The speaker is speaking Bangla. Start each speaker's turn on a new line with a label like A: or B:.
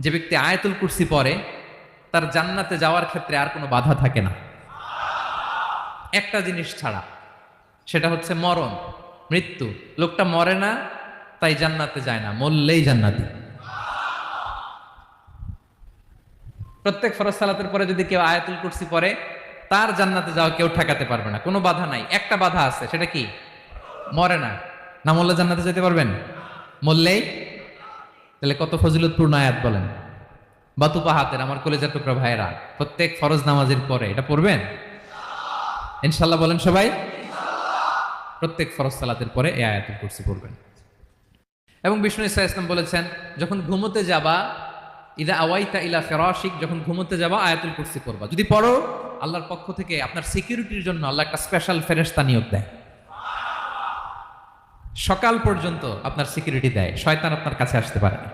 A: যে ব্যক্তি আয়াতুল কুরসি পড়ে তার জান্নাতে যাওয়ার ক্ষেত্রে আর কোনো বাধা থাকে না, একটা জিনিস ছাড়া, সেটা হচ্ছে মরণ, মৃত্যু। লোকটা মরে না তাই জান্নাতে যায় না, মরলেই জান্নাতি। প্রত্যেক ফরজ সালাতের পরে যদি কেউ আয়াতুল কুরসি পড়ে তার জান্নাতে যাওয়া কেউ ঠেকাতে পারবে না, কোনো বাধা নাই। একটা বাধা আছে, সেটা কি? মরে না। না মরলে জান্নাতে যেতে পারবেন? মরলেই। তাহলে কত ফজিলতপূর্ণ আয়াত বলেন। বাতুপা হাতের আমার কলেজার টুকরা ভাইয়েরা, প্রত্যেক ফরজ নামাজের পরে এটা পড়বেন ইনশাল্লাহ। বলেন সবাই, প্রত্যেক ফরজ সালাতের পরে এই আয়াতুল কুরসি পড়বেন। এবং বিষ্ণু ইসা ইসলাম বলেছেন, যখন ঘুমোতে যাবা, ইদা আওয়াইতা ইলা ফিরাশিক, যখন ঘুমোতে যাবা আয়াতুল কুরসি পড়বা। যদি পড়ো, আল্লাহর পক্ষ থেকে আপনার সিকিউরিটির জন্য আল্লাহ একটা স্পেশাল ফেরেশতা নিয়োগ দেয়। সকাল পর্যন্ত আপনার সিকিউরিটি দেয়, শয়তান আপনার কাছে আসতে পারে না।